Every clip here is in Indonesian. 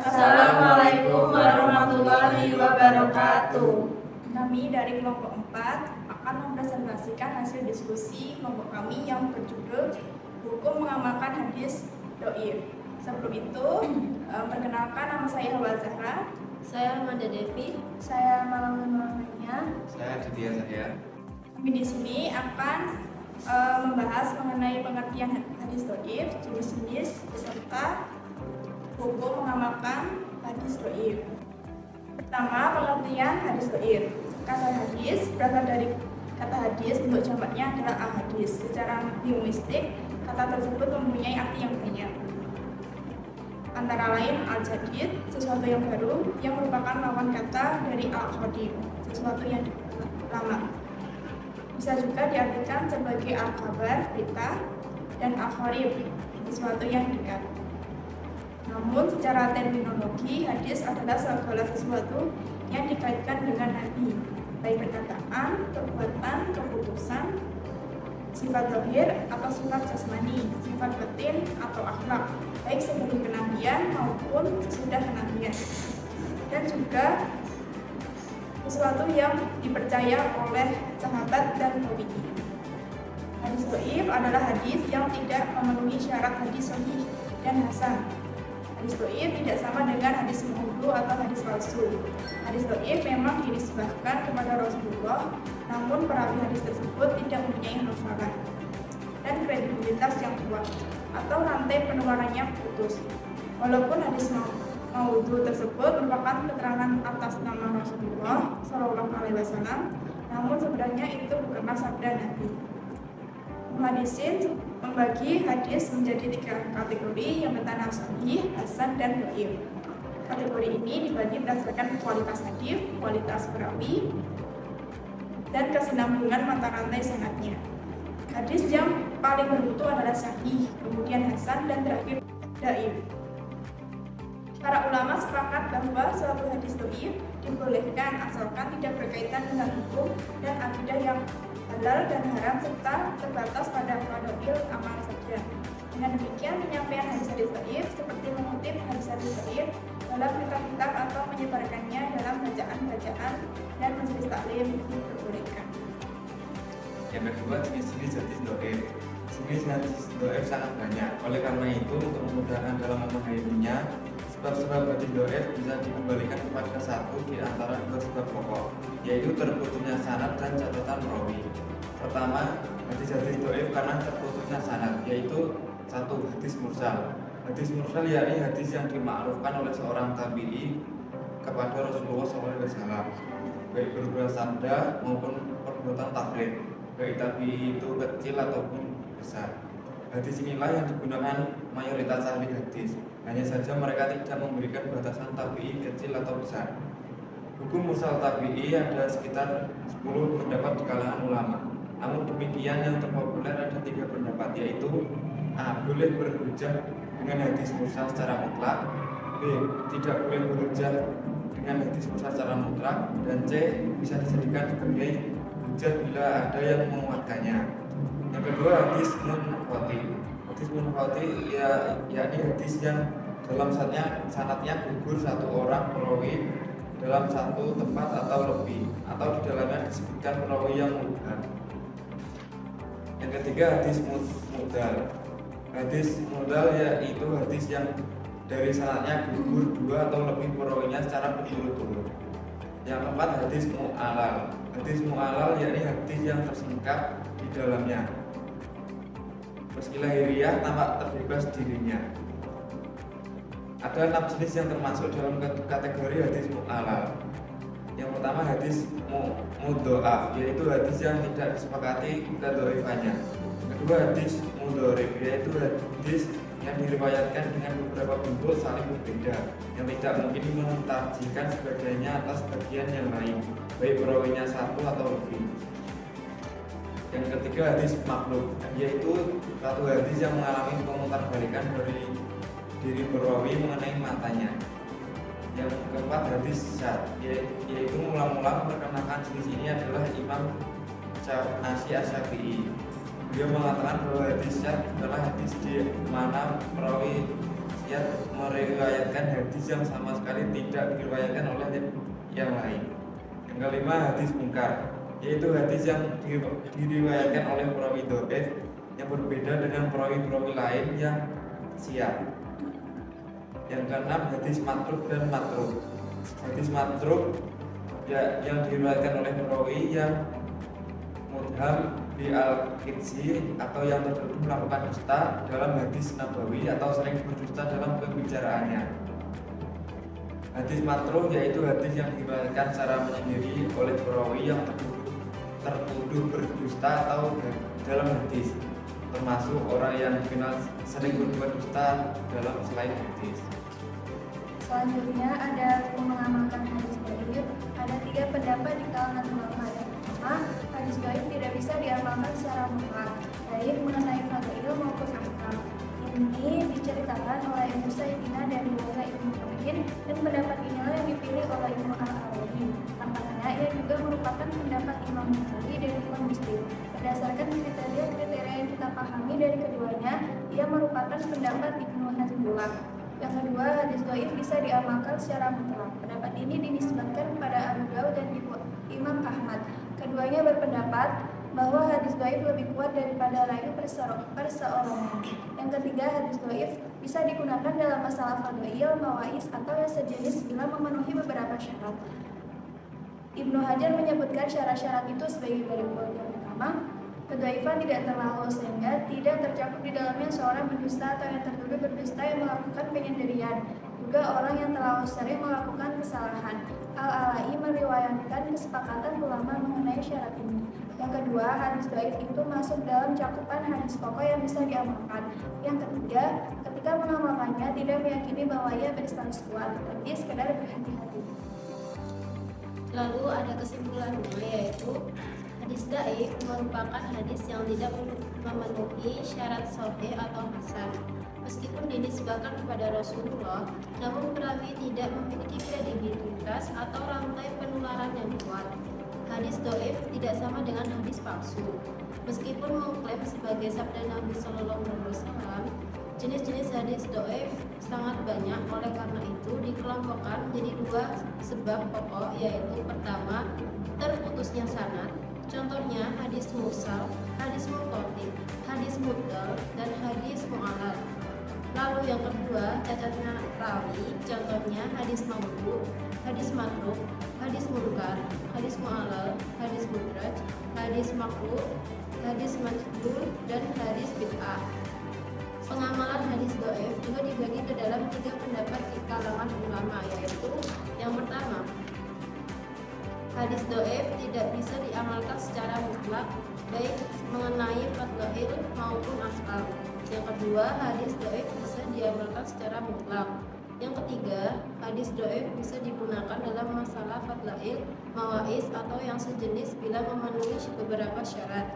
Assalamualaikum warahmatullahi wabarakatuh. Kami dari kelompok 4 akan mempresentasikan hasil diskusi kelompok kami yang berjudul Hukum Mengamalkan Hadis Dhaif. Sebelum itu, perkenalkan, nama saya Hawa Zahra. Saya Amanda Devi. Saya Malamanya. Saya Aditya Cahya. Kami di sini akan membahas mengenai pengertian hadis dhaif, jenis-jenis beserta hukum mengamalkan hadis dhaif. Pertama, pengertian hadis dhaif. Kata hadis berasal dari kata hadis, bentuk jamaknya adalah al-hadis. Secara linguistik, kata tersebut mempunyai arti yang banyak. Antara lain al-jadid, sesuatu yang baru, yang merupakan lawan kata dari al-qadim, sesuatu yang lama. Bisa juga diartikan sebagai al-khabar, berita, dan al-gharib, sesuatu yang dekat. Namun secara terminologi, hadis adalah segala sesuatu yang dikaitkan dengan Nabi, baik perkataan, perbuatan, keputusan, sifat zahir atau sifat jasmani, sifat batin atau akhlak, baik sebelum kenabian maupun sesudah kenabian, dan juga sesuatu yang dipercaya oleh sahabat dan tabi'in. Hadis dhaif adalah hadis yang tidak memenuhi syarat hadis sahih dan hasan. Hadis dhaif tidak sama dengan hadis maudhu atau hadis palsu. Hadis dhaif memang dinisbahkan kepada Rasulullah, namun perawi hadis tersebut tidak mempunyai hafalan dan kredibilitas yang kuat, atau rantai penularannya putus. Walaupun hadis maudhu tersebut merupakan keterangan atas nama Rasulullah SAW, namun sebenarnya itu bukanlah sabda Nabi. Muhaddisin membagi hadis menjadi 3 kategori, yang pertama sahih, hasan, dan dhaif. Kategori ini dibagi berdasarkan kualitas hadis, kualitas perawi, dan kesinambungan mata rantai sanadnya. Hadis yang paling bermutu adalah sahih, kemudian hasan, dan terakhir dhaif. Para ulama sepakat bahwa suatu hadis dhaif dibolehkan asalkan tidak berkaitan dengan hukum dan akidah yang halal dan haram serta terbatas pada fadhail amal saja. Dengan demikian, penyampaian hadis-hadis dhaif seperti mengutip hadis-hadis dhaif dalam kitab-kitab atau menyebarkannya dalam bacaan-bacaan dan majelis taklim diperbolehkan. Yang kedua, jenis-jenis hadis dhaif. Jenis hadis dhaif sangat banyak. Oleh karena itu, untuk memudahkan dalam memahaminya, sebab-sebab hadis dhaif bisa dikembalikan kepada satu di antara 2 sebab pokok, yaitu terputusnya sanad dan catatan perawi. Pertama, hadis-hadis dhaif karena terputusnya sanad, yaitu 1. Hadis mursal. Hadis mursal yakni hadis yang dimakrufkan oleh seorang tabi'i kepada Rasulullah SAW, baik berupa sabda maupun perbuatan takrir, baik tabi'i itu kecil ataupun besar. Hadis inilah yang digunakan mayoritas ahli hadis. Hanya saja mereka tidak memberikan batasan tabi'i kecil atau besar. Hukum mursal tabi'i ada sekitar 10 pendapat di kalangan ulama. Namun demikian, yang terpopuler ada 3 pendapat, yaitu A. Boleh berhujjah dengan hadis mursal secara mutlak, B. Tidak boleh berhujjah dengan hadis mursal secara mutlak, dan C. Bisa dijadikan sebagai hujjah bila ada yang menguatkannya. Yang kedua, hadis munqati. Hadis munqati yakni hadis yang dalam sanadnya gugur 1 orang perawi dalam 1 tempat atau lebih, atau di dalamnya disebutkan perawi yang mubham. Yang ketiga, hadis mudal. Hadis mudal yaitu hadis yang dari sanadnya gugur 2 atau lebih perawinya secara berturut-turut. Yang keempat, hadis mu'alal. Hadis mu'alal yakni hadis yang tersingkap di dalamnya, meski lahiriah tampak terbebas dirinya. Ada 6 jenis yang termasuk dalam kategori hadis mu'alal. Yang pertama, hadis mudhoaf, yaitu hadis yang tidak disepakati kedhaifannya. Kedua, hadis mudhorib, yaitu hadis yang diriwayatkan dengan beberapa bentuk saling berbeda, yang tidak mungkin mentarjihkan sebagiannya atas bagian yang lain, baik perawinya 1 atau lebih. Yang ketiga, hadis maklub, yaitu satu hadis yang mengalami pemutarbalikan dari diri perawi mengenai matanya. Yang keempat, hadis syadz, yaitu mula-mula memperkenalkan jenis ini adalah Imam Asy-Syafi'i. Beliau mengatakan bahwa hadis syadz adalah hadis di mana perawi ia meriwayatkan hadis yang sama sekali tidak diriwayatkan oleh yang lain. Yang kelima, hadis mungkar, yaitu hadis yang diriwayatkan oleh perawi dhaif yang berbeda dengan perawi-perawi lain yang siap. Yang keenam, hadis matruk dan matruk. Hadis matruk ya, yang diriwayatkan oleh perawi yang mudham di al-qidsi atau yang tertuduh melakukan dusta dalam hadis nabawi atau sering berdusta dalam pembicaraannya. Hadis matruk yaitu hadis yang diriwayatkan secara menyendiri oleh perawi yang tertuduh berdusta atau dalam hadis, termasuk orang yang dikenal sering berbuat dusta dalam selain hadis. Selanjutnya ada mengamalkan hadis dhaif. Ada 3 pendapat di kalangan ulama. Yang pertama, hadis dhaif tidak bisa diamalkan secara mutlak, baik mengenai fadhil maupun ahkam. Ini diceritakan oleh Ibnu Sayyidina dan juga Ibnu Qayyim, dan pendapat inilah yang dipilih oleh Ibnu Al-Arabi. Tampaknya ia juga merupakan pendapat Imam Bukhari dan Imam Muslim. Berdasarkan kriteria yang kita pahami dari keduanya, ia merupakan pendapat Ibnu Hizbullah. Yang kedua, hadis dhaif bisa diamalkan secara mutlak. Pendapat ini dinisbatkan kepada Abu Daud dan Imam Ahmad. Keduanya berpendapat bahwa hadis dhaif lebih kuat daripada lain perseorangan. Yang ketiga, hadis dhaif bisa digunakan dalam masalah fadhail, mawais, atau yang sejenis bila memenuhi beberapa syarat. Ibnu Hajar menyebutkan syarat-syarat itu sebagai berikut. Yang pertama, kedhaifan tidak terlalu sehingga tidak tercakup di dalamnya seorang pendusta atau yang tertuduh berdusta yang melakukan penyendirian, juga orang yang terlalu sering melakukan kesalahan. Al-Alai meriwayatkan kesepakatan ulama mengenai syarat ini. Yang kedua, hadis dhaif itu masuk dalam cakupan hadis pokok yang bisa diamalkan. Yang ketiga, ketika mengamalkannya tidak meyakini bahwa ia berstatus kuat, tapi sekedar berhati-hati. Lalu ada kesimpulannya, yaitu hadis dhaif merupakan hadis yang tidak memenuhi syarat sahih atau hasan. Meskipun dinisbahkan kepada Rasulullah, namun perawi tidak memiliki kredibilitas atau rantai penularan yang kuat. Hadis dhaif tidak sama dengan hadis palsu. Meskipun mengklaim sebagai sabda Nabi Shallallahu Alaihi Wasallam, jenis-jenis hadis dhaif sangat banyak. Oleh karena itu dikelompokkan menjadi 2 sebab pokok, yaitu pertama, terputusnya sanad. Contohnya hadis mursal, hadis munqati, hadis muddal, dan hadis mu'allal. Lalu yang kedua, cacatnya rawi. Contohnya hadis maudhu, hadis matruk, hadis munkar, hadis mu'allal, hadis mudraj, hadis maqlub, hadis majhul, dan hadis bid'ah. Pengamalan hadis dhaif juga dibagi ke dalam 3 pendapat di kalangan ulama, yaitu yang pertama, hadis dhaif tidak bisa diamalkan secara mutlak, baik mengenai fadhail maupun ahkam. Yang kedua, hadis dhaif bisa diamalkan secara mutlak. Yang ketiga, hadis dhaif bisa digunakan dalam masalah fadhail, mawais, atau yang sejenis bila memenuhi beberapa syarat.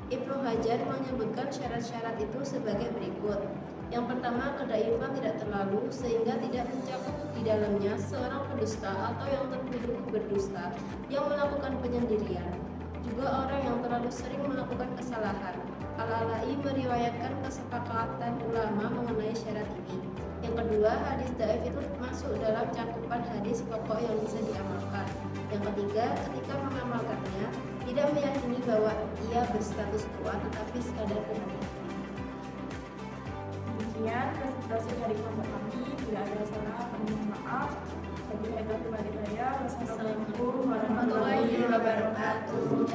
Ibnu Hajar menyebutkan syarat-syarat itu sebagai berikut. Yang pertama, kedhaifan tidak terlalu sehingga tidak mencakup di dalamnya seorang pendusta atau yang tertuduh berdusta yang melakukan penyendirian, juga orang yang terlalu sering melakukan kesalahan. Al-Alai meriwayatkan kesepakatan ulama mengenai syarat ini. Yang kedua, hadis dhaif itu masuk dalam cakupan hadis pokok yang bisa diamalkan. Yang ketiga, ketika mengamalkannya tidak meyakini bahwa ia berstatus kuat, tetapi sekadar berhati-hati. Demikian presentasi dari kelompok kami. Bila ada salah, kami mohon maaf. Wabillahi taufiq wal hidayah. Wassalamualaikum warahmatullahi wabarakatuh.